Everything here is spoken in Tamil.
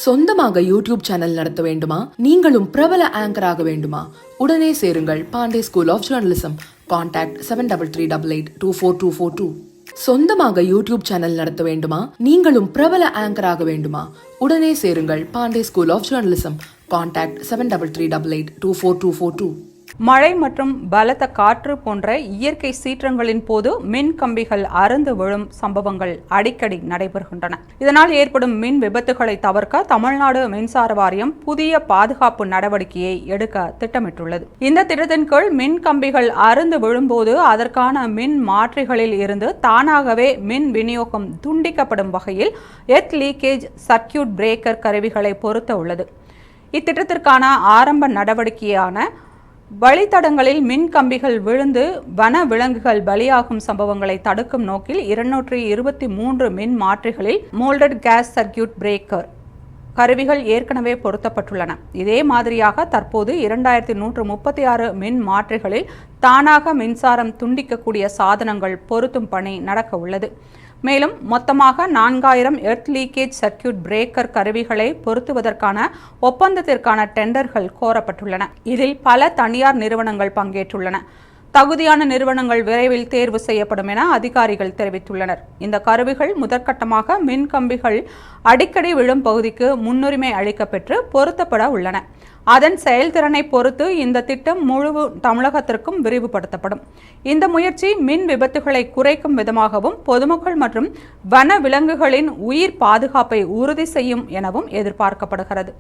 சொந்தமாக யூடியூப் சேனல் நடத்த வேண்டுமா? நீங்களும் பிரபல ஆங்கர் ஆக வேண்டுமா? உடனே சேருங்கள் Pandey school of journalism. Contact 7388242242. சொந்தமாக யூடியூப் சேனல் நடத்த வேண்டுமா? நீங்களும் பிரபல ஆங்கர் ஆக வேண்டுமா? உடனே சேருங்கள் Pandey school of journalism. Contact 7388242242. மழை மற்றும் பலத்த காற்று போன்ற இயற்கை சீற்றங்களின் போது மின் கம்பிகள் அறுந்து விழும் சம்பவங்கள் அடிக்கடி நடைபெறுகின்றன. இதனால் ஏற்படும் மின் விபத்துகளை தவிர்க்க தமிழ்நாடு மின்சார வாரியம் புதிய பாதுகாப்பு நடவடிக்கையை எடுக்க திட்டமிட்டுள்ளது. இந்த திட்டத்தின் கீழ் மின் கம்பிகள் அறுந்து விழும்போது அதற்கான மின் மாற்றிகளில் இருந்து தானாகவே மின் விநியோகம் துண்டிக்கப்படும் வகையில் எர்த் லீக்கேஜ் சர்க்கியூட் பிரேக்கர் கருவிகளை பொருத்த உள்ளது. இத்திட்டத்திற்கான ஆரம்ப நடவடிக்கையான வழித்தடங்களில் மின் கம்பிகள் விழுந்து வன விலங்குகள் பலியாகும் சம்பவங்களை தடுக்கும் நோக்கில் 223 மின் மாற்றிகளில் மோல்டட் கேஸ் சர்க்கியூட் பிரேக்கர் கருவிகள் ஏற்கனவே பொருத்தப்பட்டுள்ளன. இதே மாதிரியாக தற்போது 2136 மின் மாற்றிகளில் தானாக மின்சாரம் துண்டிக்கக்கூடிய சாதனங்கள் பொருத்தும் பணி நடக்க உள்ளது. மேலும் மொத்தமாக 4000 எர்த் லீக்கேஜ் சர்க்கியூட் பிரேக்கர் கருவிகளை பொருத்துவதற்கான ஒப்பந்தத்திற்கான டெண்டர்கள் கோரப்பட்டுள்ளன. இதில் பல தனியார் நிறுவனங்கள் பங்கேற்றுள்ளன. தகுதியான நிறுவனங்கள் விரைவில் தேர்வு செய்யப்படும் என அதிகாரிகள் தெரிவித்துள்ளனர். இந்த கருவிகள் முதற்கட்டமாக மின் கம்பிகள் அடிக்கடி விழும் பகுதிக்கு முன்னுரிமை அளிக்கப்பெற்று பொருத்தப்பட உள்ளன. அதன் செயல்திறனை பொறுத்து இந்த திட்டம் முழு தமிழகத்திற்கும் விரிவுபடுத்தப்படும். இந்த முயற்சி மின் விபத்துகளை குறைக்கும் விதமாகவும் பொதுமக்கள் மற்றும் வன விலங்குகளின் உயிர் பாதுகாப்பை உறுதி செய்யும் எனவும் எதிர்பார்க்கப்படுகிறது.